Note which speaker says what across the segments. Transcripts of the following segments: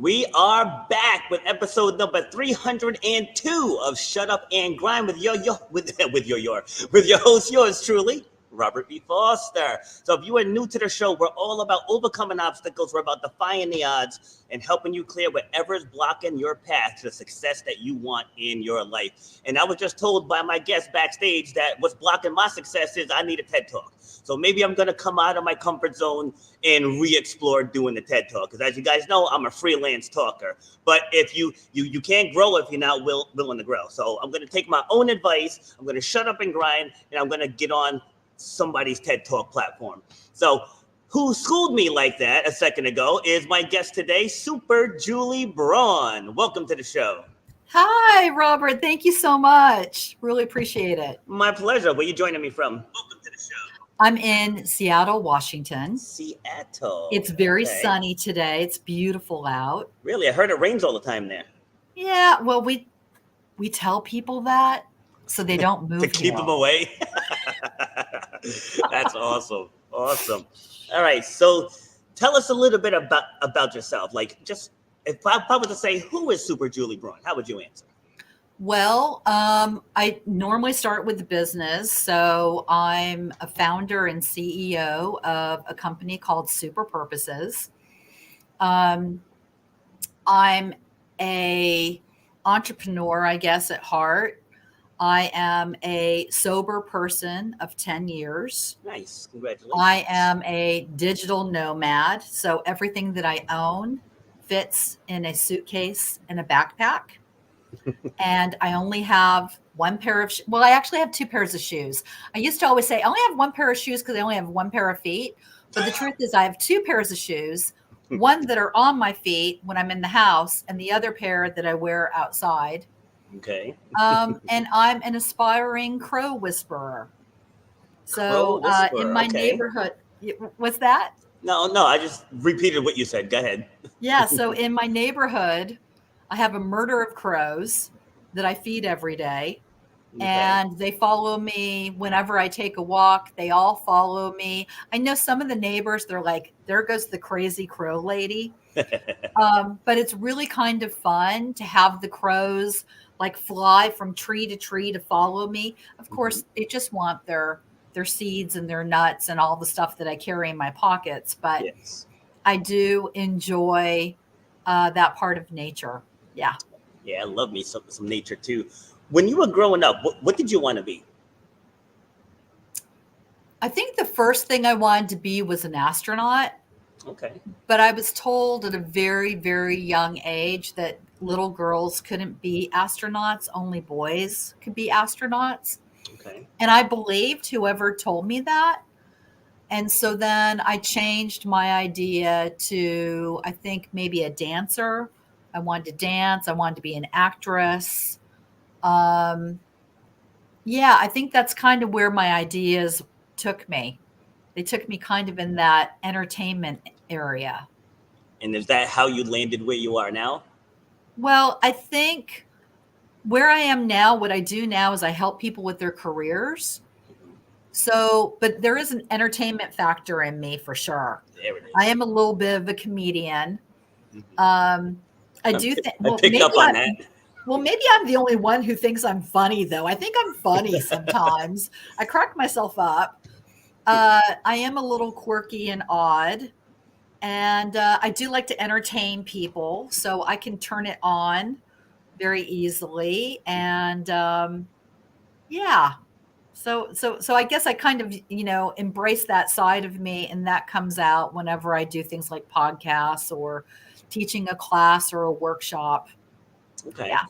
Speaker 1: We are back with episode number 302 of Shut Up and Grind with your host, yours truly, Robert B. Foster. So if you are new to the show, we're all about overcoming obstacles. We're about defying the odds and helping you clear whatever's blocking your path to the success that you want in your life. And I was just told by my guest backstage that what's blocking my success is I need a TED Talk. So maybe I'm going to come out of my comfort zone and re-explore doing the TED Talk. Because as you guys know, I'm a freelance talker. But if you can't grow if you're not willing to grow. So I'm going to take my own advice. I'm going to shut up and grind. And I'm going to get on somebody's TED Talk platform. So who schooled me like that a second ago is my guest today, Super Julie Braun. Welcome to the show.
Speaker 2: Hi, Robert. Thank you so much. Really appreciate it.
Speaker 1: My pleasure. Where are you joining me from?
Speaker 2: Welcome to the show. I'm in Seattle, Washington.
Speaker 1: Seattle.
Speaker 2: It's very sunny today. It's beautiful out.
Speaker 1: Really? I heard it rains all the time there.
Speaker 2: Yeah. Well, we tell people that so they don't move
Speaker 1: to keep them away. That's awesome. Awesome. All right. So tell us a little bit about yourself. Like, just if I was to say, who is Super Julie Braun? How would you answer?
Speaker 2: Well, I normally start with the business. So I'm a founder and CEO of a company called Super Purposes. I'm a entrepreneur, I guess, at heart. I am a sober person of 10 years.
Speaker 1: Nice. Congratulations.
Speaker 2: I am a digital nomad. So everything that I own fits in a suitcase and a backpack. And I only have one pair of well, I actually have two pairs of shoes. I used to always say I only have one pair of shoes because I only have one pair of feet. But the truth is I have two pairs of shoes, one that are on my feet when I'm in the house and the other pair that I wear outside.
Speaker 1: Okay.
Speaker 2: And I'm an aspiring crow whisperer. So in my neighborhood, what's that?
Speaker 1: No, I just repeated what you said. Go ahead.
Speaker 2: Yeah. So in my neighborhood, I have a murder of crows that I feed every day. Okay. And they follow me whenever I take a walk. They all follow me. I know some of the neighbors, they're like, there goes the crazy crow lady. But it's really kind of fun to have the crows like fly from tree to tree to follow me. Of course, they just want their seeds and their nuts and all the stuff that I carry in my pockets. But yes. I do enjoy that part of nature. Yeah.
Speaker 1: Yeah, I love me some nature too. When you were growing up, what did you want to be?
Speaker 2: I think the first thing I wanted to be was an astronaut.
Speaker 1: Okay.
Speaker 2: But I was told at a very, very young age that little girls couldn't be astronauts, only boys could be astronauts.
Speaker 1: Okay.
Speaker 2: And I believed whoever told me that. And so then I changed my idea to, I think, maybe a dancer. I wanted to dance. I wanted to be an actress. Yeah, I think that's kind of where my ideas took me. They took me kind of in that entertainment area.
Speaker 1: And is that how you landed where you are now?
Speaker 2: Well, I think where I am now, what I do now is I help people with their careers. So, but there is an entertainment factor in me for sure.
Speaker 1: There it is.
Speaker 2: I am a little bit of a comedian. I do think.
Speaker 1: I picked up on that.
Speaker 2: Well, maybe I'm the only one who thinks I'm funny, though. I think I'm funny sometimes. I crack myself up. I am a little quirky and odd. And I do like to entertain people. So I can turn it on very easily. And yeah. So I guess I kind of, embrace that side of me. And that comes out whenever I do things like podcasts or teaching a class or a workshop.
Speaker 1: Okay.
Speaker 2: Yeah.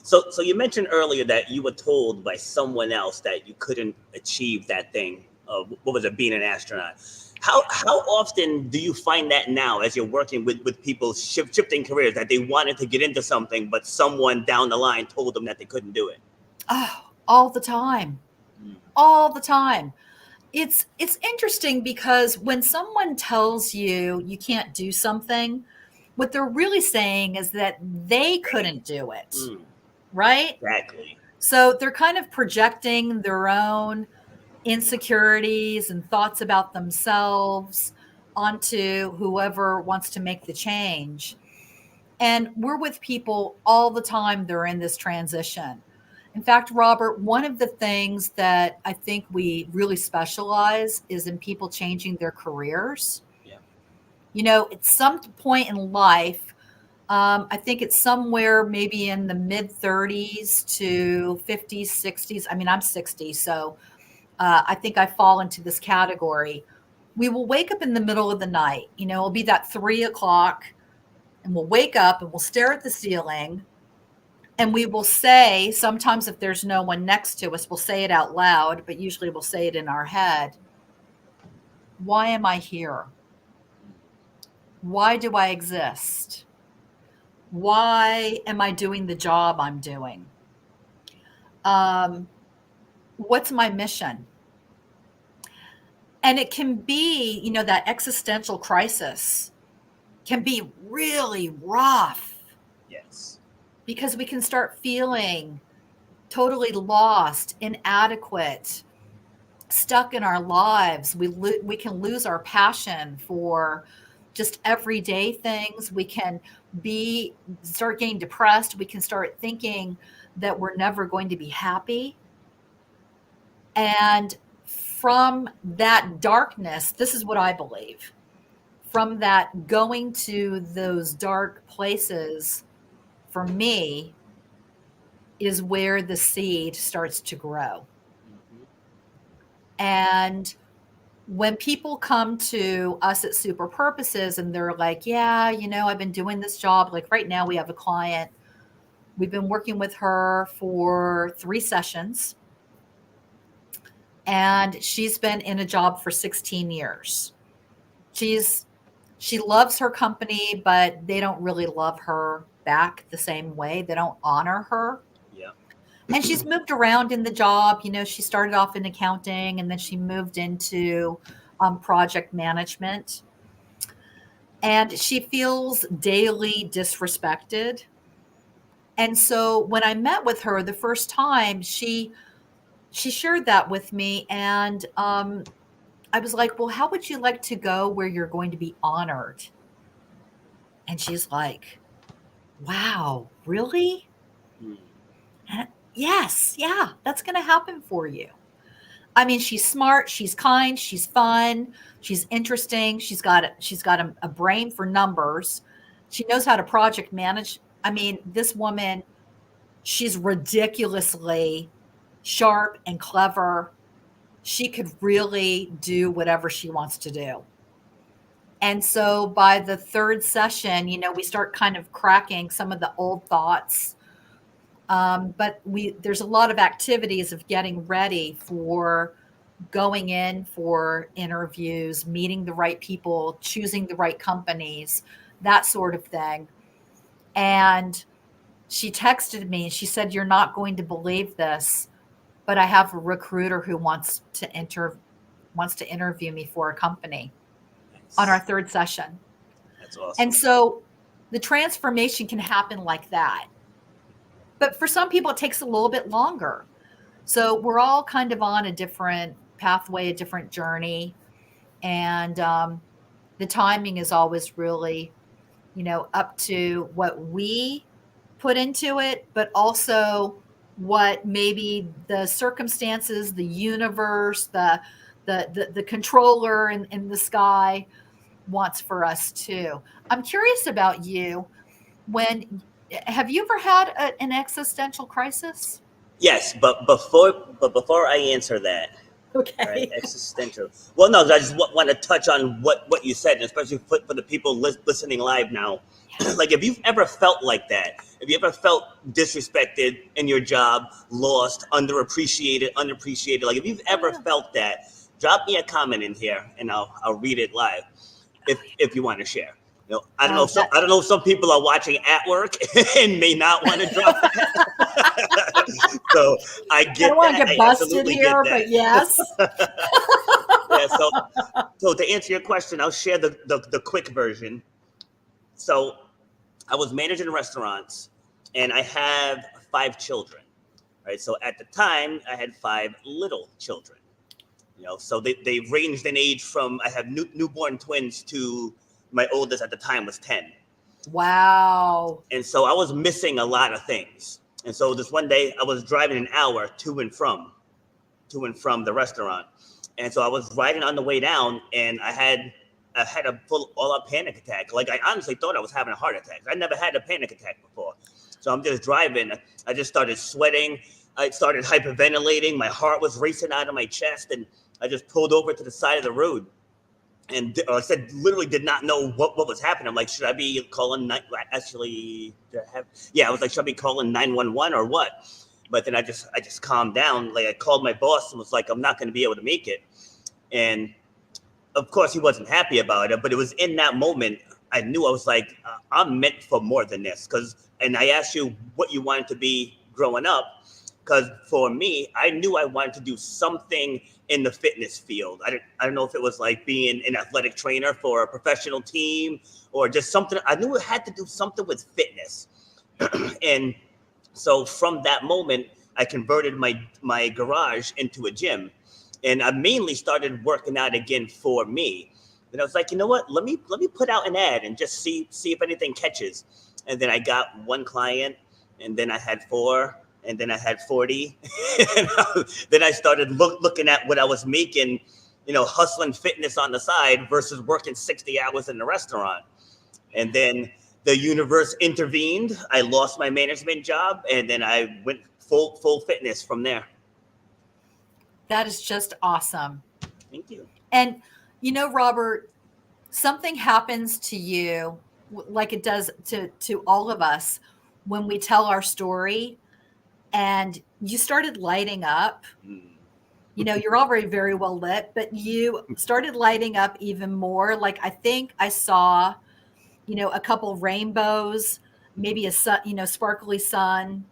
Speaker 1: So you mentioned earlier that you were told by someone else that you couldn't achieve that thing of, what was it, being an astronaut. How often do you find that now as you're working with people shifting careers, that they wanted to get into something, but someone down the line told them that they couldn't do it?
Speaker 2: Oh, all the time. All the time. It's interesting because when someone tells you you can't do something, what they're really saying is that they couldn't do it. Right?
Speaker 1: Exactly.
Speaker 2: So they're kind of projecting their own insecurities and thoughts about themselves onto whoever wants to make the change. And we're with people all the time. They're in this transition. In fact, Robert, one of the things that I think we really specialize is in people changing their careers.
Speaker 1: Yeah.
Speaker 2: At some point in life, I think it's somewhere maybe in the mid 30s to 50s, 60s. I mean, I'm 60, so I think I fall into this category. We will wake up in the middle of the night. It'll be that 3 o'clock, and we'll wake up and we'll stare at the ceiling. And we will say, sometimes if there's no one next to us, we'll say it out loud, but usually we'll say it in our head. Why am I here? Why do I exist? Why am I doing the job I'm doing? What's my mission? And it can be, that existential crisis can be really rough.
Speaker 1: Yes.
Speaker 2: Because we can start feeling totally lost, inadequate, stuck in our lives. We can lose our passion for just everyday things. We can start getting depressed. We can start thinking that we're never going to be happy. And from that darkness, this is what I believe. From that going to those dark places, for me, is where the seed starts to grow.
Speaker 1: Mm-hmm.
Speaker 2: And when people come to us at Super Purposes and they're like, yeah, I've been doing this job. Like right now, we have a client. We've been working with her for 3 sessions. And she's been in a job for 16 years. She loves her company, but they don't really love her back the same way. They don't honor her.
Speaker 1: Yeah.
Speaker 2: And she's moved around in the job. She started off in accounting and then she moved into project management. And she feels daily disrespected. And so when I met with her the first time, she shared that with me. And I was like, well, how would you like to go where you're going to be honored? And she's like, wow, really?
Speaker 1: Mm.
Speaker 2: And yes, yeah, that's going to happen for you. I mean, she's smart, she's kind, she's fun, she's interesting. She's got a brain for numbers. She knows how to project manage. I mean, this woman, she's ridiculously sharp and clever. She could really do whatever she wants to do. And so by the 3rd session, we start kind of cracking some of the old thoughts. But there's a lot of activities of getting ready for going in for interviews, meeting the right people, choosing the right companies, that sort of thing. And she texted me and she said, you're not going to believe this, but I have a recruiter who wants to interview me for a company on our 3rd session.
Speaker 1: That's awesome.
Speaker 2: And so the transformation can happen like that. But for some people, it takes a little bit longer. So we're all kind of on a different pathway, a different journey. And the timing is always really, up to what we put into it, but also what maybe the circumstances, the universe, the controller in the sky wants for us too. I'm curious about you. Have you ever had an existential crisis?
Speaker 1: Yes, but before I answer that,
Speaker 2: Okay.
Speaker 1: right, existential. Well, no, I just want to touch on what you said, especially for the people listening live now. Like, if you've ever felt like that, if you ever felt disrespected in your job, lost, underappreciated, like if you've ever felt that, drop me a comment in here and I'll read it live if you want to share. I don't know. I don't know if some people are watching at work and may not want to drop that. So I get that. I don't
Speaker 2: want to get busted here, but yes.
Speaker 1: Yeah. So to answer your question, I'll share the quick version. So I was managing restaurants, and I have 5 children. Right. So at the time, I had 5 little children. So they ranged in age from I have newborn twins to my oldest at the time was 10.
Speaker 2: Wow.
Speaker 1: And so I was missing a lot of things. And so this one day I was driving an hour to and from the restaurant. And so I was riding on the way down, and I had a full all out panic attack. Like, I honestly thought I was having a heart attack. I never had a panic attack before. So I'm just driving. I just started sweating. I started hyperventilating. My heart was racing out of my chest, and I just pulled over to the side of the road. And I said, literally did not know what was happening. I'm like, should I be calling? Actually, I was like, should I be calling 911 or what? But then I just calmed down. Like, I called my boss and was like, I'm not going to be able to make it. And of course, he wasn't happy about it. But it was in that moment I knew, I was like, I'm meant for more than this. And I asked you what you wanted to be growing up. Because for me, I knew I wanted to do something in the fitness field. I don't know if it was like being an athletic trainer for a professional team or just something. I knew it had to do something with fitness. And so from that moment, I converted my garage into a gym, and I mainly started working out again for me. And I was like, you know what? Let me put out an ad and just see if anything catches. And then I got one client, and then I had four, and then I had 40. And then I started looking at what I was making, hustling fitness on the side versus working 60 hours in the restaurant. And then the universe intervened. I lost my management job, and then I went full fitness from there.
Speaker 2: That is just awesome.
Speaker 1: Thank you.
Speaker 2: And, Robert, something happens to you like it does to all of us when we tell our story, and you started lighting up. You're already very well lit, but you started lighting up even more. Like, I think I saw, a couple rainbows, maybe a sun, sparkly sun,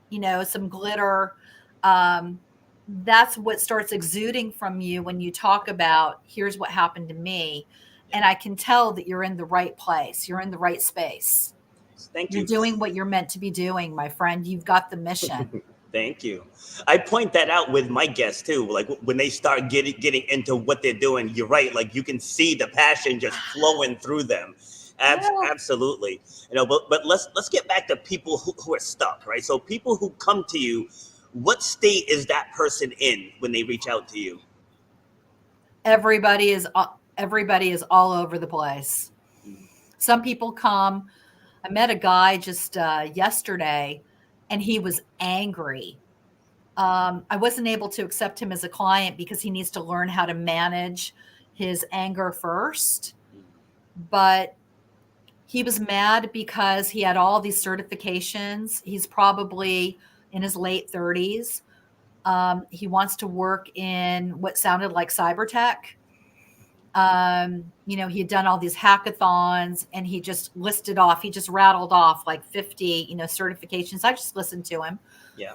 Speaker 2: some glitter. That's what starts exuding from you when you talk about, here's what happened to me. And I can tell that you're in the right place. You're in the right space.
Speaker 1: Thank
Speaker 2: You're
Speaker 1: you.
Speaker 2: doing what you're meant to be doing, my friend. You've got the mission.
Speaker 1: Thank you. I point that out with my guests too. Like, when they start getting into what they're doing, you're right. Like, you can see the passion just flowing through them.
Speaker 2: Yeah.
Speaker 1: Absolutely. But let's get back to people who are stuck, right? So people who come to you, what state is that person in when they reach out to you?
Speaker 2: Everybody is all over the place. Some people come. I met a guy just yesterday, and he was angry. I wasn't able to accept him as a client because he needs to learn how to manage his anger first. But he was mad because he had all these certifications. He's probably in his late 30s. He wants to work in what sounded like cyber tech. He had done all these hackathons, and he just rattled off like 50, certifications. I just listened to him.
Speaker 1: Yeah.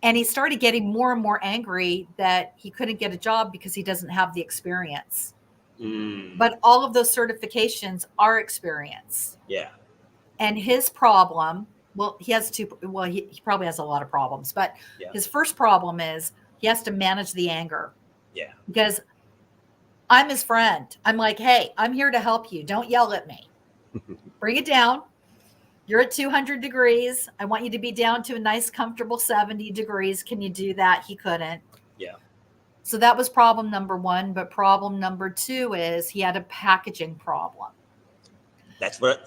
Speaker 2: And he started getting more and more angry that he couldn't get a job because he doesn't have the experience. But all of those certifications are experience.
Speaker 1: Yeah.
Speaker 2: And his problem, he probably has a lot of problems, but his first problem is he has to manage the anger.
Speaker 1: Yeah.
Speaker 2: Because I'm his friend. I'm like, hey, I'm here to help you. Don't yell at me. Bring it down. You're at 200 degrees. I want you to be down to a nice, comfortable 70 degrees. Can you do that? He couldn't.
Speaker 1: Yeah.
Speaker 2: So that was problem number one. But problem number two is he had a packaging problem.
Speaker 1: That's what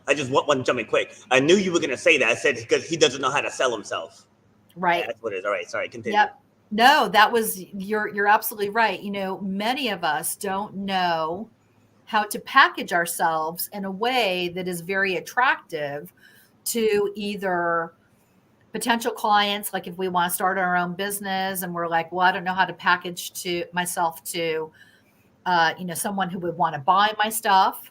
Speaker 1: I just want to jump in quick. I knew you were going to say that. I said, because he doesn't know how to sell himself.
Speaker 2: Right.
Speaker 1: That's what it is. All right. Sorry. Continue.
Speaker 2: Yep. No, you're absolutely right. Many of us don't know how to package ourselves in a way that is very attractive to either potential clients. Like, if we want to start our own business and we're like, well, I don't know how to package to myself to, someone who would want to buy my stuff.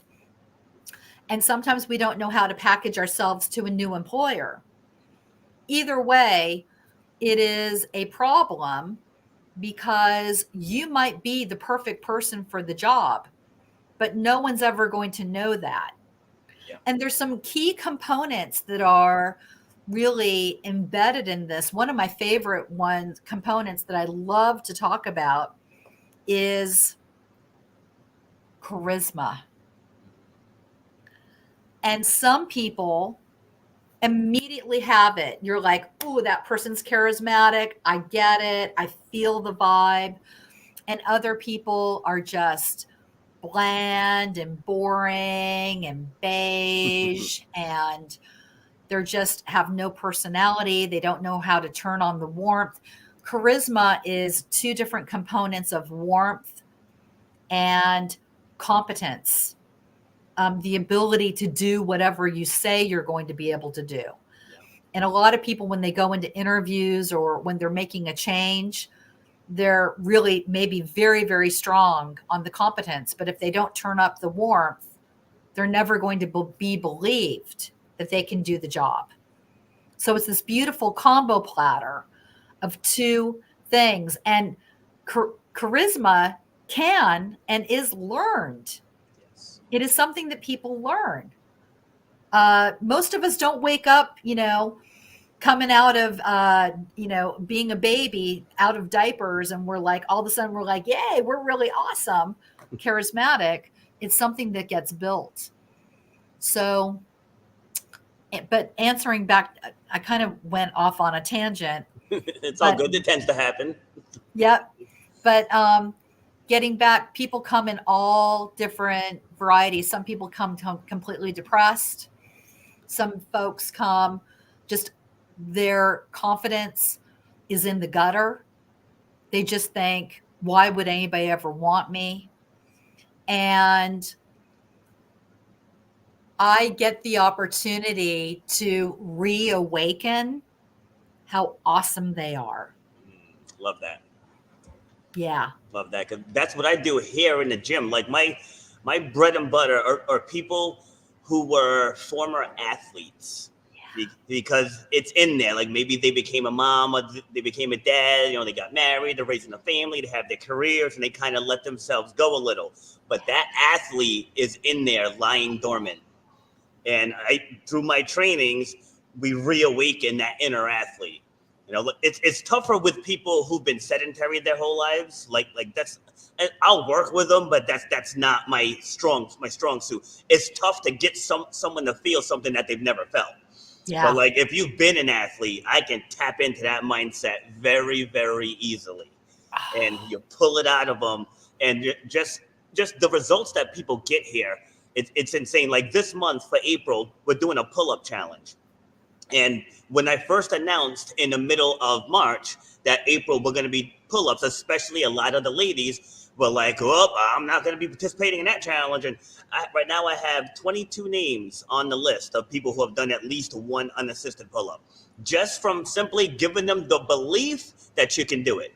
Speaker 2: And sometimes we don't know how to package ourselves to a new employer. Either way, it is a problem because you might be the perfect person for the job, but no one's ever going to know that.
Speaker 1: Yeah.
Speaker 2: And there's some key components that are really embedded in this. One of my favorite components that I love to talk about is charisma. And some people immediately have it. You're like, oh, that person's charismatic. I get it. I feel the vibe. And other people are just bland and boring and beige, and they're just have no personality. They don't know how to turn on the warmth. Charisma is two different components of warmth and competence. The ability to do whatever you say you're going to be able to do. And a lot of people, when they go into interviews or when they're making a change, they're really maybe very, very strong on the competence. But if they don't turn up the warmth, they're never going to be believed that they can do the job. So it's this beautiful combo platter of two things. And charisma can and is learned. It is something that people learn. Most of us don't wake up, coming out of, being a baby out of diapers, and we're like, all of a sudden we're like, yay, we're really awesome, charismatic. It's something that gets built. So, but answering back, I kind of went off on a tangent.
Speaker 1: It's all good. It tends to happen.
Speaker 2: Yep. But getting back, people come in all different varieties. Some people come completely depressed. Some folks come just their confidence is in the gutter. They just think, why would anybody ever want me? And I get the opportunity to reawaken how awesome they are.
Speaker 1: Love that.
Speaker 2: Yeah.
Speaker 1: Love that. 'Cause that's what I do here in the gym. Like my bread and butter are people who were former athletes. Yeah. Because it's in there. Like maybe they became a mom or they became a dad, they got married, they're raising a family, they have their careers, and they kind of let themselves go a little. But that athlete is in there lying dormant. And through my trainings, we reawaken that inner athlete. It's tougher with people who've been sedentary their whole lives. Like that's, I'll work with them, but that's not my strong suit. It's tough to get someone to feel something that they've never felt. Yeah. But like if you've been an athlete, I can tap into that mindset very, very easily, and you pull it out of them, and just the results that people get here. It's insane. Like this month for April, we're doing a pull-up challenge. And when I first announced in the middle of March that April we're going to be pull-ups, especially a lot of the ladies were like, oh, I'm not going to be participating in that challenge. And right now I have 22 names on the list of people who have done at least one unassisted pull-up, just from simply giving them the belief that you can do it.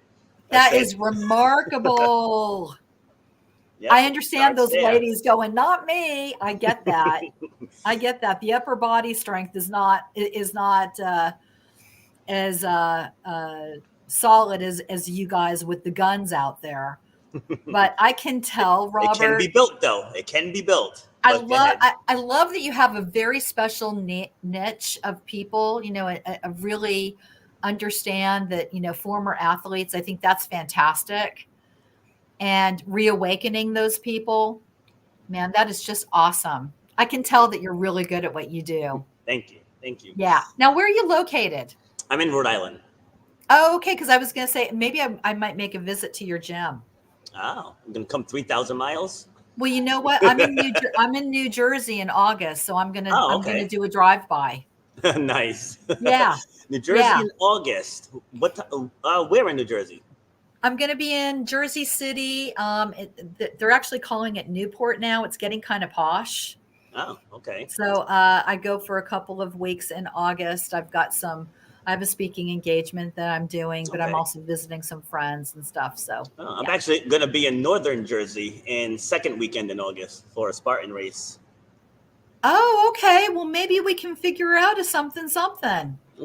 Speaker 2: That is remarkable. Yep, I understand those ladies going, not me. I get that. I get that. The upper body strength is not as solid as you guys with the guns out there. But I can tell, Robert.
Speaker 1: It can be built, though. It can be built.
Speaker 2: I love that you have a very special niche of people. I really understand that. Former athletes. I think that's fantastic. And reawakening those people, man, that is just awesome. I can tell that you're really good at what you do.
Speaker 1: Thank you.
Speaker 2: Yeah. Now, where are you located?
Speaker 1: I'm in Rhode Island.
Speaker 2: Oh, okay. Because I was going to say, maybe I might make a visit to your gym.
Speaker 1: Oh, I'm going to come 3,000 miles?
Speaker 2: Well, you know what? I'm in New Jersey in August, so I'm going to do a drive-by.
Speaker 1: Nice.
Speaker 2: Yeah.
Speaker 1: New Jersey in August. Where in New Jersey?
Speaker 2: I'm going to be in Jersey City. They're actually calling it Newport now. It's getting kind of posh.
Speaker 1: Oh, okay.
Speaker 2: So I go for a couple of weeks in August. I have a speaking engagement that I'm doing, but I'm also visiting some friends and stuff. So
Speaker 1: I'm actually going to be in Northern Jersey in second weekend in August for a Spartan race.
Speaker 2: Oh, okay. Well, maybe we can figure out something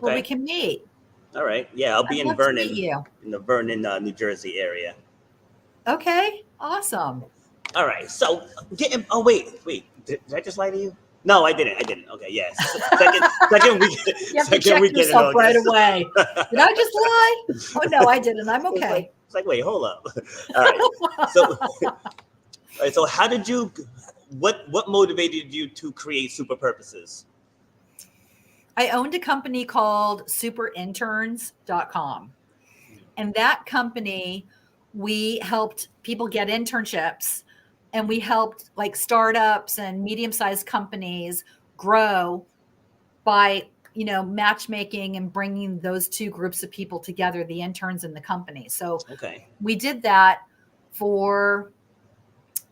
Speaker 2: where we can meet.
Speaker 1: All right. Yeah, I'll be in Vernon, in the Vernon, New Jersey area.
Speaker 2: Okay. Awesome.
Speaker 1: All right. So, wait. Did I just lie to you? No, I didn't. Okay. Yes. Second weekend.
Speaker 2: You have to check yourself right away. Did I just lie? Oh no, I didn't. I'm okay.
Speaker 1: It's like wait, hold up. All right. So how did you? what motivated you to create Super Purposes?
Speaker 2: I owned a company called superinterns.com. And that company, we helped people get internships, and we helped like startups and medium-sized companies grow by, matchmaking and bringing those two groups of people together, the interns and the company. So
Speaker 1: Okay.
Speaker 2: we did that for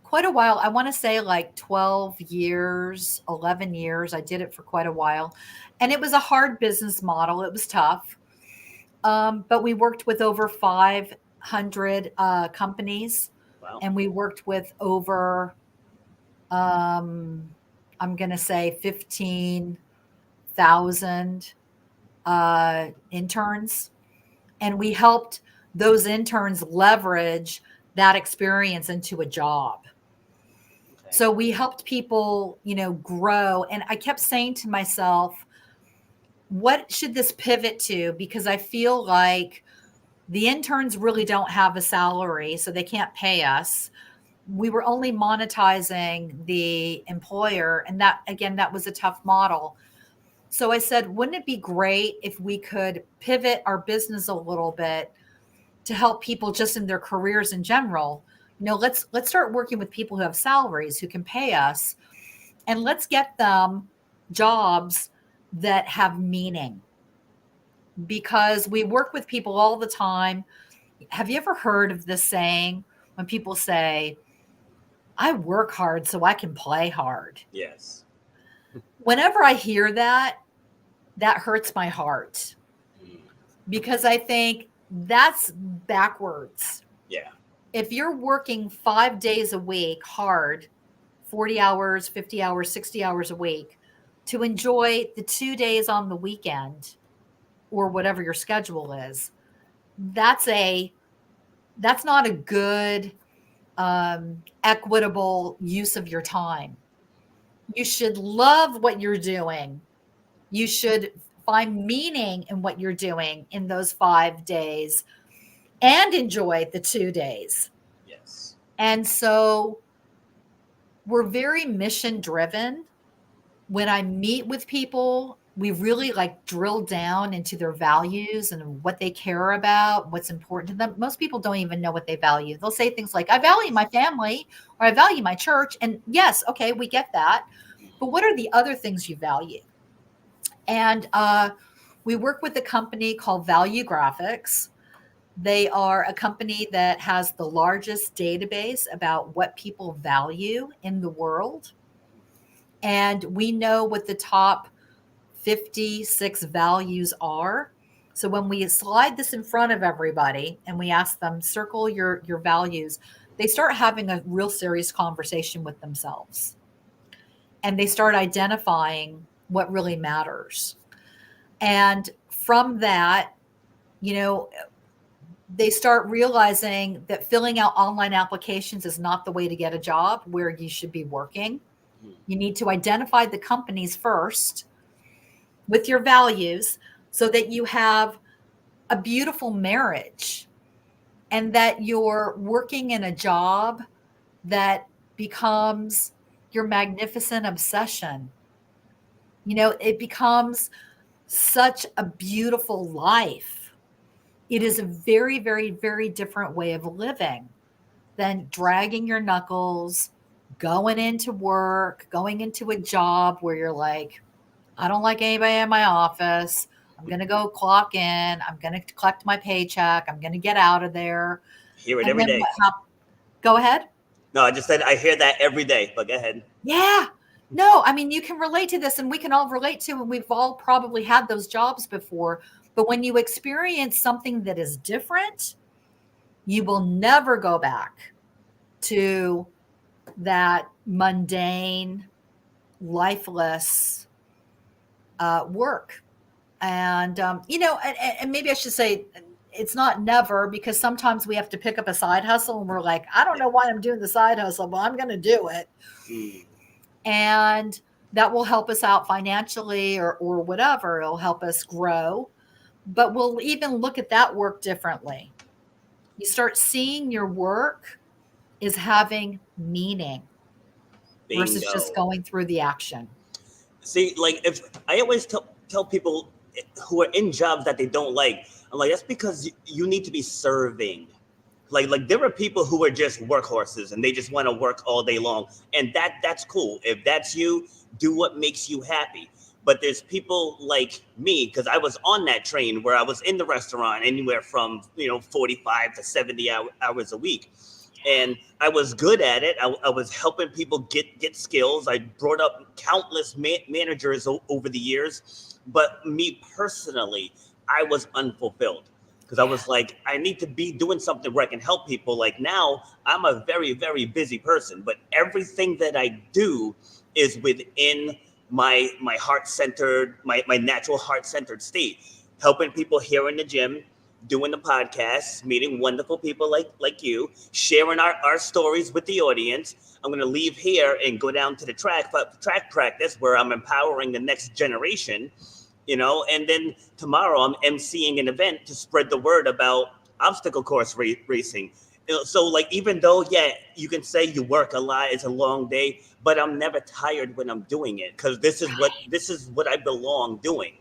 Speaker 2: quite a while. I want to say like 12 years, 11 years. I did it for quite a while. And it was a hard business model. It was tough. But we worked with over 500 companies,
Speaker 1: Wow.
Speaker 2: and we worked with over, I'm going to say 15,000 interns. And we helped those interns leverage that experience into a job.
Speaker 1: Okay.
Speaker 2: So we helped people, grow. And I kept saying to myself, what should this pivot to? Because I feel like the interns really don't have a salary, so they can't pay us. We were only monetizing the employer. And that, again, that was a tough model. So I said, wouldn't it be great if we could pivot our business a little bit to help people just in their careers in general? Let's start working with people who have salaries, who can pay us, and let's get them jobs that have meaning. Because we work with people all the time. Have you ever heard of this saying when people say, I work hard so I can play hard?
Speaker 1: Yes.
Speaker 2: Whenever I hear that, that hurts my heart, because I think that's backwards.
Speaker 1: Yeah.
Speaker 2: If you're working 5 days a week hard, 40 hours, 50 hours, 60 hours a week, to enjoy the 2 days on the weekend or whatever your schedule is, that's not a good, equitable use of your time. You should love what you're doing. You should find meaning in what you're doing in those 5 days and enjoy the 2 days.
Speaker 1: Yes.
Speaker 2: And so we're very mission driven. When I meet with people, we really like drill down into their values and what they care about, what's important to them. Most people don't even know what they value. They'll say things like, I value my family, or I value my church. And yes, okay, we get that. But what are the other things you value? And we work with a company called Value Graphics. They are a company that has the largest database about what people value in the world. And we know what the top 56 values are. So when we slide this in front of everybody and we ask them, circle your values, they start having a real serious conversation with themselves. And they start identifying what really matters. And from that, they start realizing that filling out online applications is not the way to get a job where you should be working. You need to identify the companies first with your values so that you have a beautiful marriage, and that you're working in a job that becomes your magnificent obsession. It becomes such a beautiful life. It is a very, very, very different way of living than dragging your knuckles, going into work, going into a job where you're like, I don't like anybody in my office. I'm going to go clock in. I'm going to collect my paycheck. I'm going to get out of there.
Speaker 1: Hear it
Speaker 2: And
Speaker 1: every
Speaker 2: then
Speaker 1: day.
Speaker 2: Go ahead.
Speaker 1: No, I just said I hear that every day, but go ahead.
Speaker 2: Yeah. No, I mean, you can relate to this, and we can all relate to, and we've all probably had those jobs before. But when you experience something that is different, you will never go back to that mundane, lifeless work. And, and maybe I should say it's not never, because sometimes we have to pick up a side hustle and we're like, I don't know why I'm doing the side hustle, but I'm going to do it. And that will help us out financially or whatever. It'll help us grow. But we'll even look at that work differently. You start seeing your work is having meaning. versus just going through the action.
Speaker 1: See, like if I always tell people who are in jobs that they don't like, I'm like, that's because you need to be serving. Like there are people who are just workhorses and they just want to work all day long, and that's cool. If that's you, do what makes you happy. But there's people like me, because I was on that train where I was in the restaurant anywhere from 45 to 70 hours a week, and I was good at it. I was helping people get skills. I brought up countless managers over the years, but me personally, I was unfulfilled because I was like, I need to be doing something where I can help people. Like now, I'm a very, very busy person, but everything that I do is within my heart-centered, my natural heart-centered state, helping people here in the gym, doing the podcast, meeting wonderful people like you, sharing our stories with the audience. I'm going to leave here and go down to the track practice where I'm empowering the next generation, and then tomorrow I'm emceeing an event to spread the word about obstacle course racing. So like, even though, yeah, you can say you work a lot, it's a long day, but I'm never tired when I'm doing it because this is what I belong doing.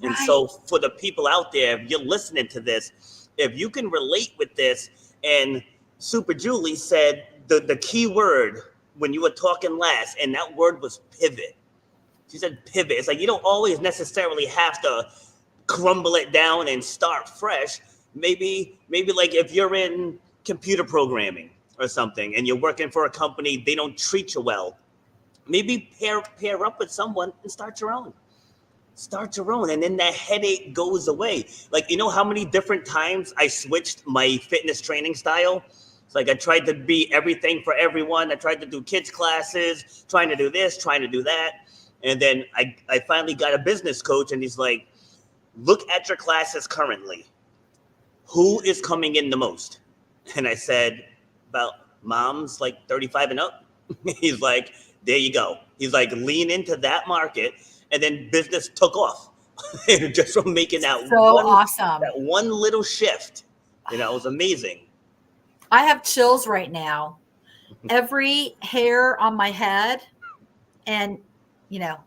Speaker 1: And so for the people out there, if you're listening to this, if you can relate with this, and Super Julie said the key word when you were talking last, and that word was pivot. She said pivot. It's like you don't always necessarily have to crumble it down and start fresh. Maybe like if you're in computer programming or something and you're working for a company, they don't treat you well. Maybe pair up with someone and start your own. And then that headache goes away. Like, how many different times I switched my fitness training style? It's like I tried to be everything for everyone. I tried to do kids classes, trying to do this, trying to do that. And then I finally got a business coach, and he's like, look at your classes currently. Who is coming in the most? And I said, about moms like 35 and up. He's like, there you go. He's like, lean into that market. And then business took off just from making that
Speaker 2: awesome.
Speaker 1: That one little shift. It was amazing.
Speaker 2: I have chills right now. Every hair on my head, and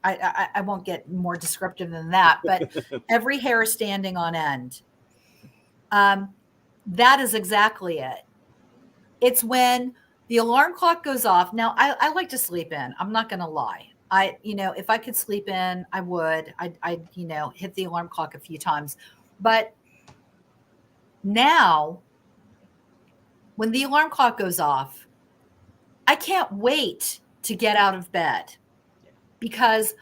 Speaker 2: I won't get more descriptive than that, but every hair is standing on end. That is exactly it. It's when the alarm clock goes off. Now, I like to sleep in. I'm not going to lie. If I could sleep in, I would. I'd hit the alarm clock a few times. But now, when the alarm clock goes off, I can't wait to get out of bed because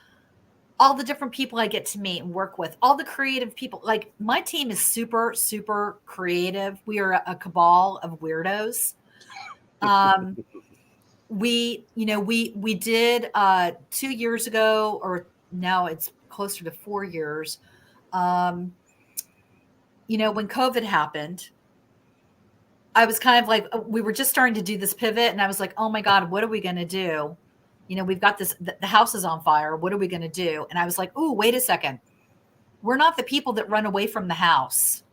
Speaker 2: all the different people I get to meet and work with, all the creative people, like my team is super, super creative. We are a cabal of weirdos. We did 2 years ago, or now it's closer to 4 years. When COVID happened, I was kind of like, we were just starting to do this pivot, and I was like, oh my God, what are we going to do? We've got this, the house is on fire. What are we going to do? And I was like, oh, wait a second. We're not the people that run away from the house.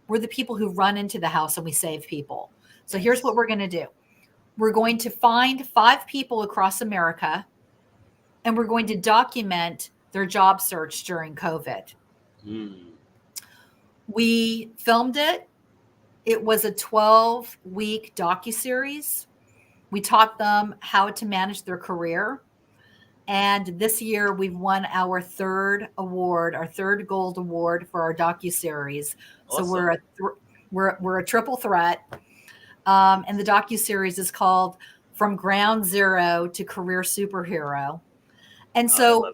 Speaker 2: We're the people who run into the house and we save people. So here's what we're going to do. We're going to find 5 people across America, and we're going to document their job search during COVID. We filmed it. It was a 12-week docuseries. We taught them how to manage their career. And this year we've won our 3rd award, our 3rd gold award for our docuseries. Awesome. So we're a triple threat. And the docuseries is called From Ground Zero to Career Superhero. And so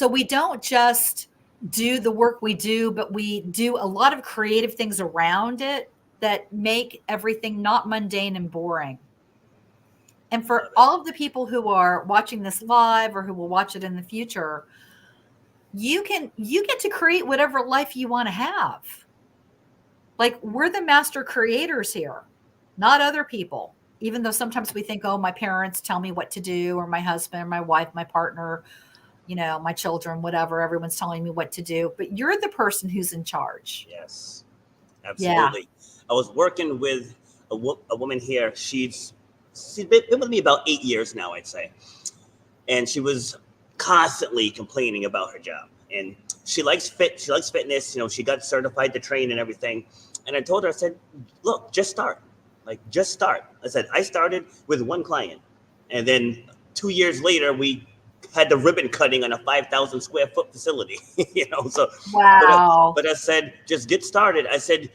Speaker 2: we don't just do the work we do, but we do a lot of creative things around it that make everything not mundane and boring. And for all of the people who are watching this live or who will watch it in the future, you get to create whatever life you want to have. Like, we're the master creators here, not other people. Even though sometimes we think, oh, my parents tell me what to do, or my husband, my wife, my partner, my children, whatever, everyone's telling me what to do. But you're the person who's in charge.
Speaker 1: Yes, absolutely. Yeah. I was working with a woman here. She's she's been with me about 8 years now, I'd say. And she was constantly complaining about her job. And she likes fitness. She got certified to train and everything. And I told her, I said, look, just start. Like, just start. I said, I started with one client. And then 2 years later, we had the ribbon cutting on a 5,000 square foot facility. So,
Speaker 2: Wow.
Speaker 1: but I said, just get started. I said,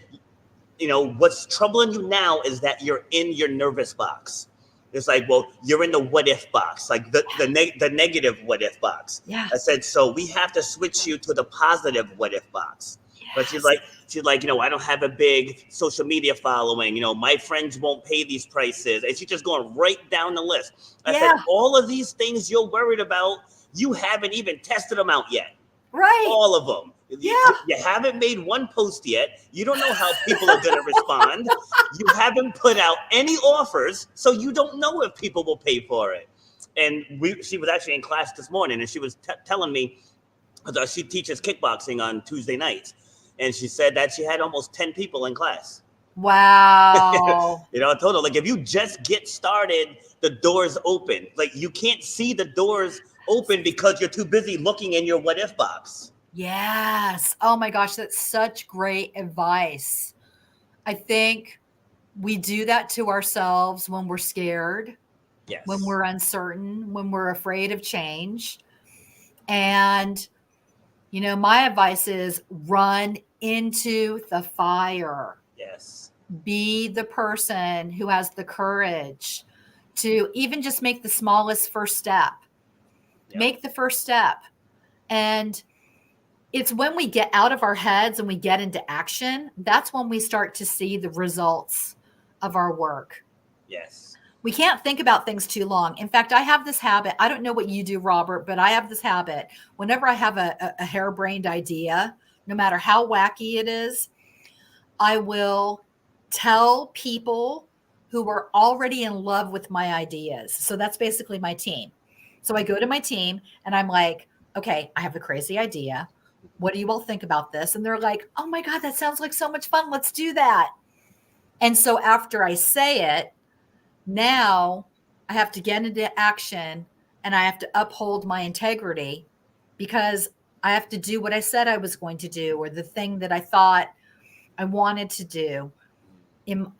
Speaker 1: what's troubling you now is that you're in your nervous box. It's like, well, you're in the what if box, like the negative what if box.
Speaker 2: Yeah.
Speaker 1: I said, so we have to switch you to the positive what if box.
Speaker 2: Yes.
Speaker 1: But she's like, I don't have a big social media following. My friends won't pay these prices. And she's just going right down the list. I said, all of these things you're worried about, you haven't even tested them out yet.
Speaker 2: Right.
Speaker 1: All of them.
Speaker 2: Yeah.
Speaker 1: You haven't made one post yet. You don't know how people are going to respond. You haven't put out any offers, so you don't know if people will pay for it. And she was actually in class this morning, and she was telling me that she teaches kickboxing on Tuesday nights. And she said that she had almost 10 people in class.
Speaker 2: Wow.
Speaker 1: I told her, like, if you just get started, the doors open. Like, you can't see the doors open because you're too busy looking in your what if box.
Speaker 2: Yes. Oh my gosh, that's such great advice. I think we do that to ourselves when we're scared,
Speaker 1: Yes.
Speaker 2: when we're uncertain, when we're afraid of change. And, my advice is run into the fire.
Speaker 1: Yes.
Speaker 2: Be the person who has the courage to even just make the smallest first step. Yep. Make the first step. And it's when we get out of our heads and we get into action, that's when we start to see the results of our work.
Speaker 1: Yes.
Speaker 2: We can't think about things too long. In fact, I have this habit. I don't know what you do, Robert, but I have this habit. Whenever I have a harebrained idea, no matter how wacky it is, I will tell people who are already in love with my ideas. So that's basically my team. So I go to my team and I'm like, okay, I have a crazy idea. What do you all think about this? And they're like, oh my God, that sounds like so much fun. Let's do that. And so after I say it, now I have to get into action and I have to uphold my integrity because I have to do what I said I was going to do, or the thing that I thought I wanted to do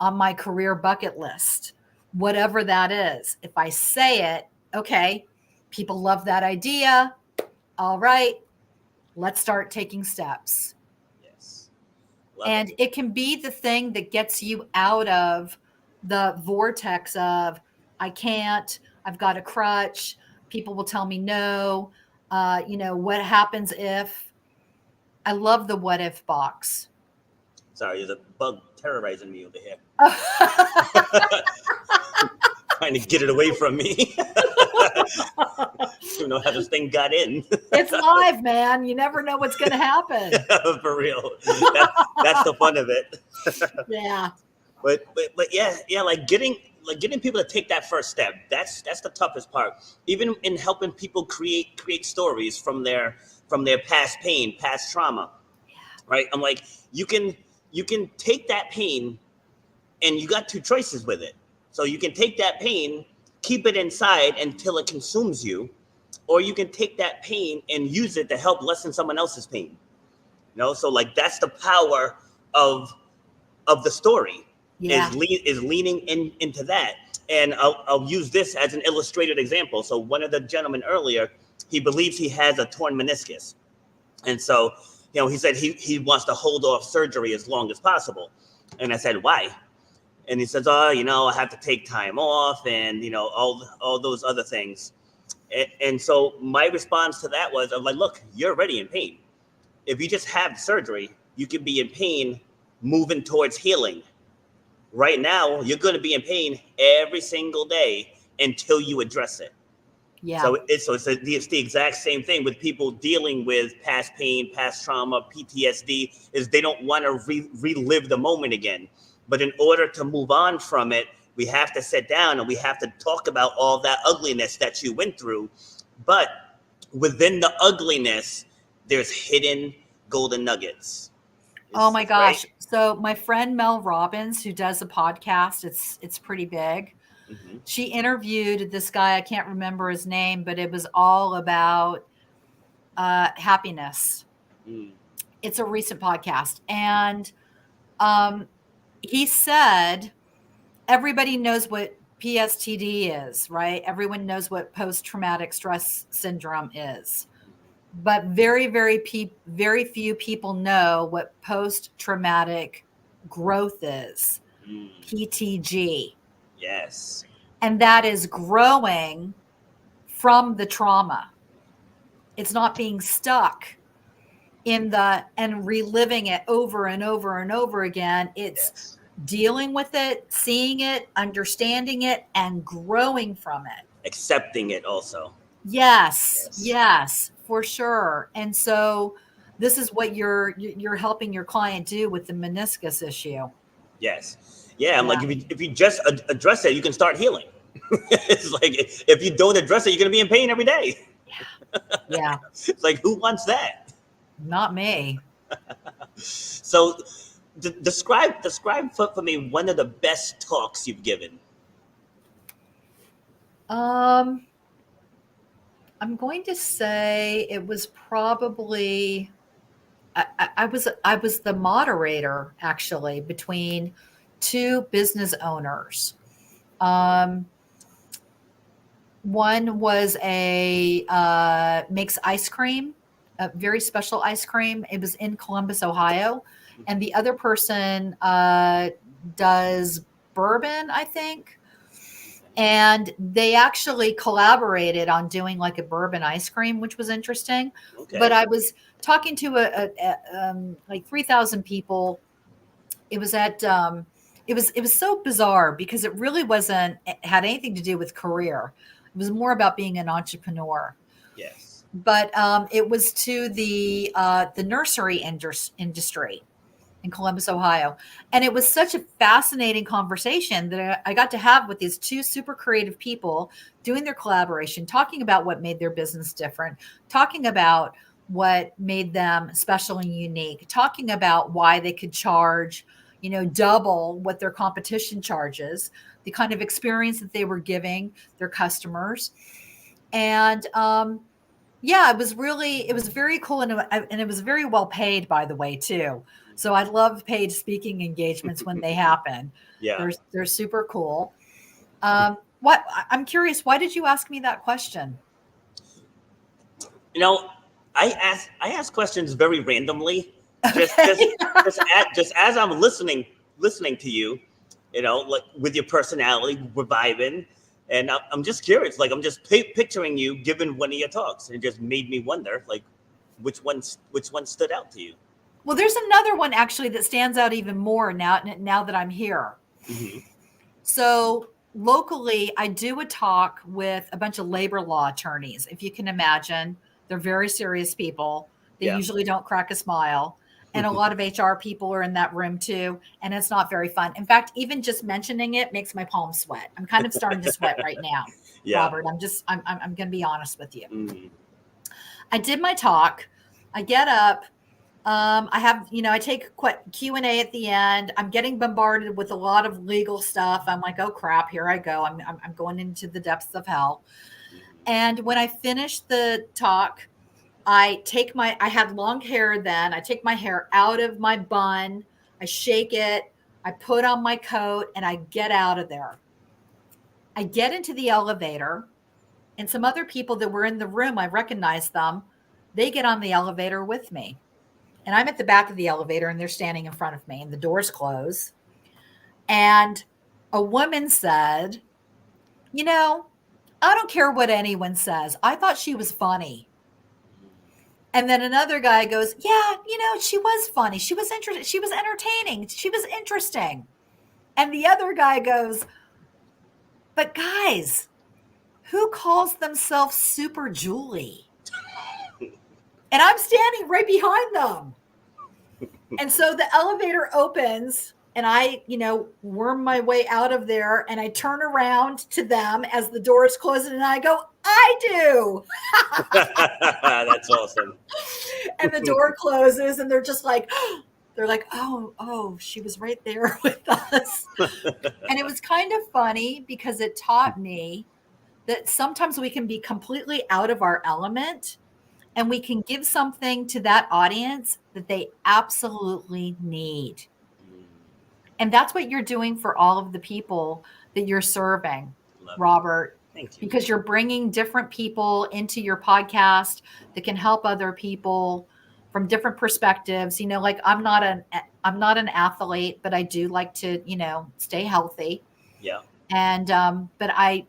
Speaker 2: on my career bucket list, whatever that is. If I say it, okay, people love that idea. All right, let's start taking steps.
Speaker 1: Yes.
Speaker 2: And it can be the thing that gets you out of the vortex of, I can't, I've got a crutch, people will tell me no, what happens if. I love the what if box.
Speaker 1: Sorry, there's a bug terrorizing me over here. Trying to get it away from me. You know how this thing got in.
Speaker 2: It's live, man. You never know what's going to happen.
Speaker 1: For real. That's the fun of it.
Speaker 2: Yeah.
Speaker 1: But yeah, like getting people to take that first step. That's the toughest part. Even in helping people create stories from their past pain, past trauma.
Speaker 2: Yeah.
Speaker 1: Right? I'm like, you can take that pain, and you got two choices with it. So you can take that pain, keep it inside until it consumes you, or you can take that pain and use it to help lessen someone else's pain. So like that's the power of the story.
Speaker 2: Yeah.
Speaker 1: Is leaning into that. And I'll use this as an illustrated example. So one of the gentlemen earlier, he believes he has a torn meniscus. And so, he said he wants to hold off surgery as long as possible. And I said, why? And he says, I have to take time off and, all those other things. And so my response to that was, I'm like, look, you're already in pain. If you just have surgery, you can be in pain moving towards healing. Right now, you're going to be in pain every single day until you address it.
Speaker 2: Yeah.
Speaker 1: So it's the exact same thing with people dealing with past pain, past trauma, PTSD, is they don't want to relive the moment again. But in order to move on from it, we have to sit down and we have to talk about all that ugliness that you went through. But within the ugliness, there's hidden golden nuggets.
Speaker 2: Oh my gosh. Right? So my friend Mel Robbins, who does a podcast, it's pretty big.
Speaker 1: Mm-hmm.
Speaker 2: She interviewed this guy, I can't remember his name, but it was all about happiness.
Speaker 1: Mm.
Speaker 2: It's a recent podcast. And he said, everybody knows what PSTD is, right? Everyone knows what post-traumatic stress syndrome is. But very few people know what post-traumatic growth is,
Speaker 1: Mm.
Speaker 2: PTG.
Speaker 1: Yes.
Speaker 2: And that is growing from the trauma. It's not being stuck in and reliving it over and over and over again. It's
Speaker 1: Yes.
Speaker 2: dealing with it, seeing it, understanding it, and growing from it.
Speaker 1: Accepting it also.
Speaker 2: Yes,
Speaker 1: Yes.
Speaker 2: yes, for sure. And so this is what you're helping your client do with the meniscus issue.
Speaker 1: Yes. Yeah. I'm
Speaker 2: Yeah.
Speaker 1: like, if you just address it, you can start healing. It's like, if you don't address it, you're going to be in pain every day.
Speaker 2: Yeah.
Speaker 1: It's like, who wants that?
Speaker 2: Not me.
Speaker 1: So, describe for me one of the best talks you've given.
Speaker 2: I'm going to say it was probably I was the moderator actually between two business owners. Um, One was a makes ice cream, a very special ice cream. It was in Columbus, Ohio, and the other person does bourbon, I think. And they actually collaborated on doing like a bourbon ice cream, which was interesting. But
Speaker 1: Okay.
Speaker 2: I was talking to like 3,000 people. It was at it was so bizarre because it really wasn't it had anything to do with career. It was more about being an entrepreneur.
Speaker 1: Yes.
Speaker 2: But it was to the nursery industry in Columbus, Ohio. And it was such a fascinating conversation that I got to have with these two super creative people doing their collaboration, talking about what made their business different, talking about what made them special and unique, talking about why they could charge, double what their competition charges, the kind of experience that they were giving their customers. And yeah, it was very cool, and it was very well paid, by the way, too. So I love paid speaking engagements when they happen.
Speaker 1: Yeah.
Speaker 2: They're super cool. I'm curious, why did you ask me that question?
Speaker 1: You know, I ask questions very randomly, just just
Speaker 2: Okay.
Speaker 1: just as I'm listening to you, like with your personality, we're vibing, and I'm just curious. Like, I'm just picturing you giving one of your talks, and it just made me wonder, like, which one stood out to you.
Speaker 2: Well, there's another one actually that stands out even more now that I'm here.
Speaker 1: Mm-hmm.
Speaker 2: So locally, I do a talk with a bunch of labor law attorneys. If you can imagine, they're very serious people. They
Speaker 1: Yeah.
Speaker 2: usually don't crack a smile. And a lot of HR people are in that room too. And it's not very fun. In fact, even just mentioning it makes my palms sweat. I'm kind of starting to sweat right now,
Speaker 1: Yeah.
Speaker 2: Robert. I'm going to be honest with you.
Speaker 1: Mm-hmm.
Speaker 2: I did my talk. I get up. I have, I take Q&A at the end. I'm getting bombarded with a lot of legal stuff. I'm like, oh crap, here I go. I'm going into the depths of hell. And when I finish the talk, I had long hair then. I take my hair out of my bun. I shake it. I put on my coat and I get out of there. I get into the elevator, and some other people that were in the room, I recognize them. They get on the elevator with me. And I'm at the back of the elevator and they're standing in front of me and the doors close. And a woman said, I don't care what anyone says. I thought she was funny. And then another guy goes, yeah, she was funny. She was interesting. She was entertaining. She was interesting. And the other guy goes, but guys, who calls themselves Super Julie? And I'm standing right behind them. And so the elevator opens and I, worm my way out of there and I turn around to them as the doors close and I go, I do.
Speaker 1: That's awesome.
Speaker 2: And the door closes and they're just like, they're like, oh, she was right there with us. And it was kind of funny because it taught me that sometimes we can be completely out of our element and we can give something to that audience that they absolutely need. And that's what you're doing for all of the people that you're serving,
Speaker 1: Love it.
Speaker 2: Robert,
Speaker 1: Thank you.
Speaker 2: because you're bringing different people into your podcast that can help other people from different perspectives. Like I'm not an athlete, but I do like to, stay healthy.
Speaker 1: Yeah.
Speaker 2: And but I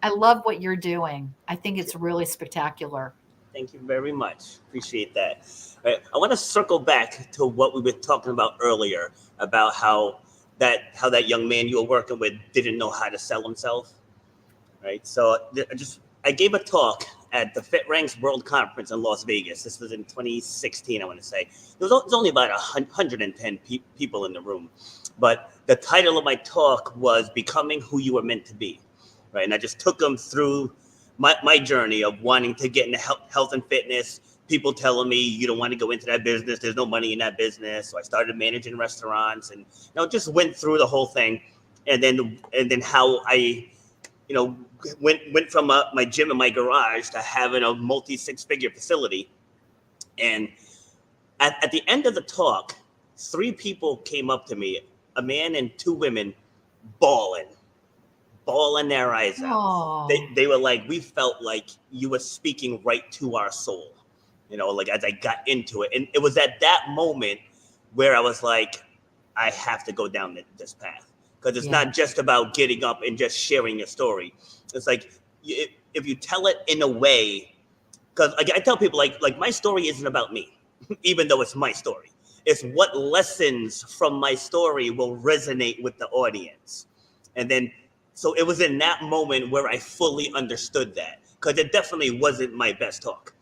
Speaker 2: love what you're doing. I think
Speaker 1: Thank you.
Speaker 2: it's really spectacular.
Speaker 1: Thank you very much. Appreciate that. All right, I want to circle back to what we were talking about earlier about how that young man you were working with didn't know how to sell himself. Right. So I gave a talk at the Fit Ranks World Conference in Las Vegas. This was in 2016, I want to say. There was only about 110 people in the room, but the title of my talk was "Becoming Who You Were Meant to Be." Right, and I just took them through my journey of wanting to get into health and fitness. People telling me you don't want to go into that business. There's no money in that business. So I started managing restaurants and just went through the whole thing, and then how I went from my gym in my garage to having a multi six-figure facility. And at the end of the talk, 3 people came up to me, a man and 2 women, bawling their eyes out.
Speaker 2: Oh,
Speaker 1: They were like, we felt like you were speaking right to our soul, like as I got into it. And it was at that moment where I was like, I have to go down this path. Because it's
Speaker 2: yeah.
Speaker 1: not just about getting up and just sharing your story. It's like, if you tell it in a way, because I tell people like my story isn't about me, even though it's my story. It's what lessons from my story will resonate with the audience. And then, so it was in that moment where I fully understood that, because it definitely wasn't my best talk.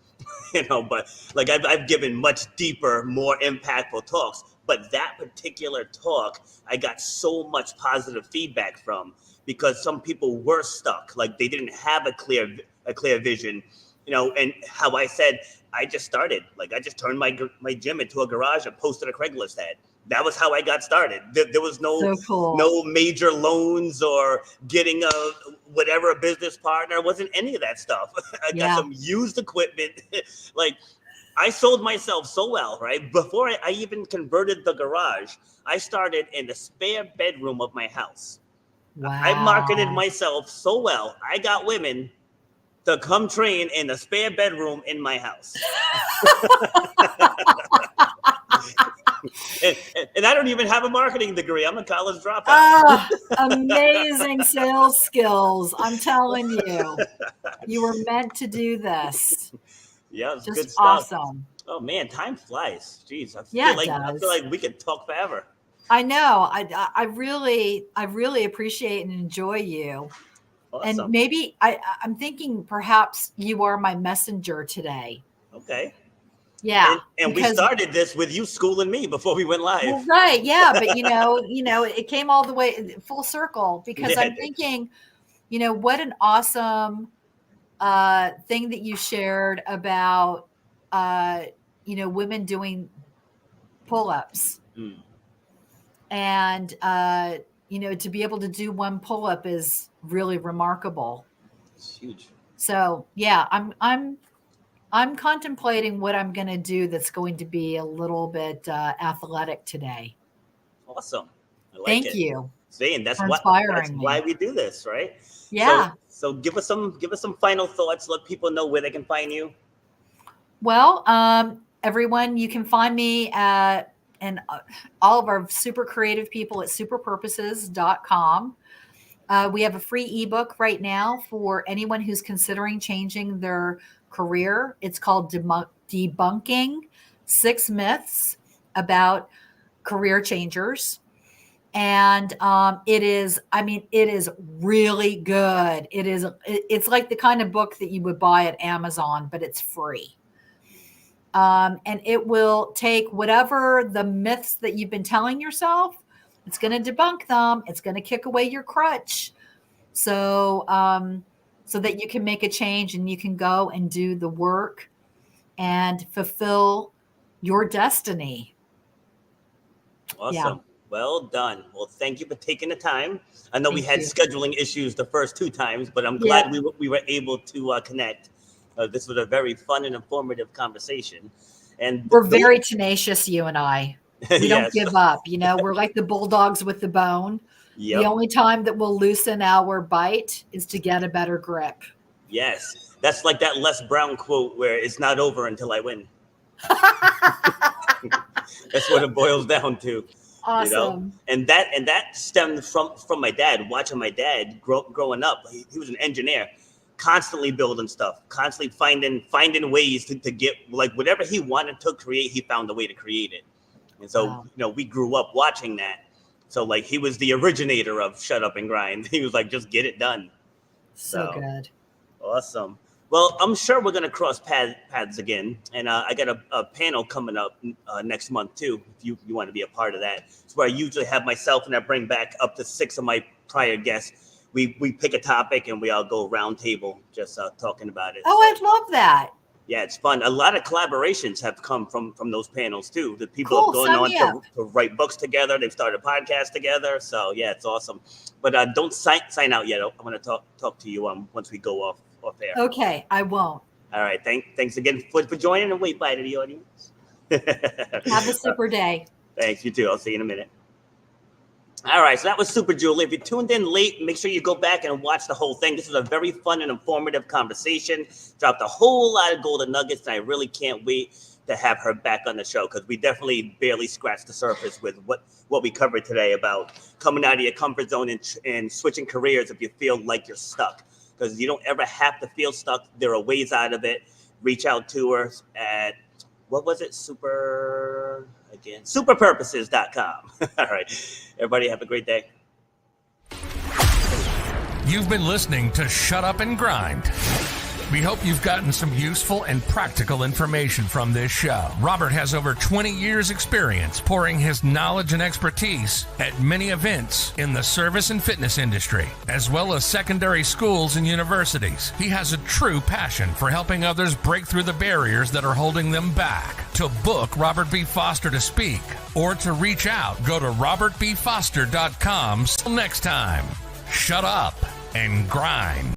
Speaker 1: But like I've given much deeper, more impactful talks. But that particular talk, I got so much positive feedback from, because some people were stuck, like they didn't have a clear vision, and how I said, I just started, like I just turned my gym into a garage and posted a Craigslist ad. That was how I got started. There was
Speaker 2: So cool.
Speaker 1: no major loans or getting a business partner. It wasn't any of that stuff. I got
Speaker 2: Yeah.
Speaker 1: some used equipment. Like I sold myself so well, right? Before I even converted the garage, I started in the spare bedroom of my house. I marketed
Speaker 2: Wow.
Speaker 1: myself so well. I got women to come train in the spare bedroom in my house. And I don't even have a marketing degree. I'm a college dropout.
Speaker 2: Amazing sales skills. I'm telling you, you were meant to do this.
Speaker 1: Yeah, it's
Speaker 2: Just
Speaker 1: good stuff.
Speaker 2: awesome.
Speaker 1: Oh man, time flies. Jeez, I
Speaker 2: Yeah,
Speaker 1: feel
Speaker 2: it
Speaker 1: like
Speaker 2: does.
Speaker 1: we could talk forever.
Speaker 2: I know. I really appreciate and enjoy you. And
Speaker 1: Awesome.
Speaker 2: maybe I'm thinking perhaps you are my messenger today.
Speaker 1: Okay.
Speaker 2: Yeah,
Speaker 1: And we
Speaker 2: because
Speaker 1: started this with you schooling me before we went
Speaker 2: well,
Speaker 1: live.
Speaker 2: right, yeah, but it came all the way full circle because
Speaker 1: Yeah.
Speaker 2: I'm thinking, what an awesome thing that you shared about uh, women doing pull-ups.
Speaker 1: Mm,
Speaker 2: And to be able to do one pull-up is really remarkable.
Speaker 1: it's huge.
Speaker 2: So yeah, I'm contemplating what I'm going to do that's going to be a little bit athletic today.
Speaker 1: Awesome. I like
Speaker 2: Thank
Speaker 1: it.
Speaker 2: you
Speaker 1: See, and
Speaker 2: for
Speaker 1: that's
Speaker 2: inspiring
Speaker 1: why
Speaker 2: me.
Speaker 1: we do this, right? So
Speaker 2: Yeah.
Speaker 1: so give us some final thoughts. Let people know where they can find you.
Speaker 2: Well, everyone, you can find me at and all of our super creative people at superpurposes.com. We have a free ebook right now for anyone who's considering changing their career. It's called Debunking 6 Myths About Career Changers. And it is really good. It's like the kind of book that you would buy at Amazon, but it's free. And it will take whatever the myths that you've been telling yourself, it's going to debunk them. It's going to kick away your crutch. So that you can make a change and you can go and do the work and fulfill your destiny.
Speaker 1: Awesome.
Speaker 2: Yeah.
Speaker 1: Well done. Well, thank you for taking the time. I know we
Speaker 2: Thank
Speaker 1: had
Speaker 2: you.
Speaker 1: scheduling issues the first 2 times, but I'm
Speaker 2: Yeah.
Speaker 1: glad we were able to connect. This was a very fun and informative conversation. And
Speaker 2: We're very tenacious, you and I. We don't
Speaker 1: yes,
Speaker 2: give up. We're like the bulldogs with the bone. The
Speaker 1: yep,
Speaker 2: only time that we'll loosen our bite is to get a better grip.
Speaker 1: yes. That's like that Les Brown quote where it's not over until I win. That's what it boils down to, you know.
Speaker 2: Awesome.
Speaker 1: And that stemmed from my dad. Watching my dad growing up, he was an engineer, constantly building stuff, constantly finding ways to get like whatever he wanted to create. He found a way to create it, and so
Speaker 2: Wow.
Speaker 1: we grew up watching that. So like he was the originator of Shut Up and Grind. He was like, just get it done.
Speaker 2: So
Speaker 1: So
Speaker 2: good.
Speaker 1: awesome. Well, I'm sure we're going to cross paths again. And I got a panel coming up next month, too, if you want to be a part of that. It's where I usually have myself and I bring back up to 6 of my prior guests. We pick a topic and we all go round table just talking about it.
Speaker 2: Oh,
Speaker 1: So,
Speaker 2: I'd love that.
Speaker 1: yeah, it's fun. A lot of collaborations have come from those panels, too. The people
Speaker 2: Cool.
Speaker 1: have gone
Speaker 2: Sign
Speaker 1: on
Speaker 2: me up.
Speaker 1: to write books together. They've started podcasts together. So, yeah, it's awesome. But don't sign out yet. I'm going to talk to you once we go off air.
Speaker 2: Okay, I won't.
Speaker 1: All right. Thanks again for joining and wait bye to the audience.
Speaker 2: Have a super day.
Speaker 1: Thanks. You too. I'll see you in a minute. All right. So that was Super Julie. If you tuned in late, make sure you go back and watch the whole thing. This was a very fun and informative conversation. Dropped a whole lot of golden nuggets, and I really can't wait to have her back on the show because we definitely barely scratched the surface with what we covered today about coming out of your comfort zone and switching careers if you feel like you're stuck. Because you don't ever have to feel stuck. There are ways out of it. Reach out to her at, what was it? Superpurposes.com. All right. Everybody have a great day.
Speaker 3: You've been listening to Shut Up and Grind. We hope you've gotten some useful and practical information from this show. Robert has over 20 years experience pouring his knowledge and expertise at many events in the service and fitness industry, as well as secondary schools and universities. He has a true passion for helping others break through the barriers that are holding them back. To book Robert B. Foster to speak or to reach out, go to robertbfoster.com. Till next time, shut up and grind.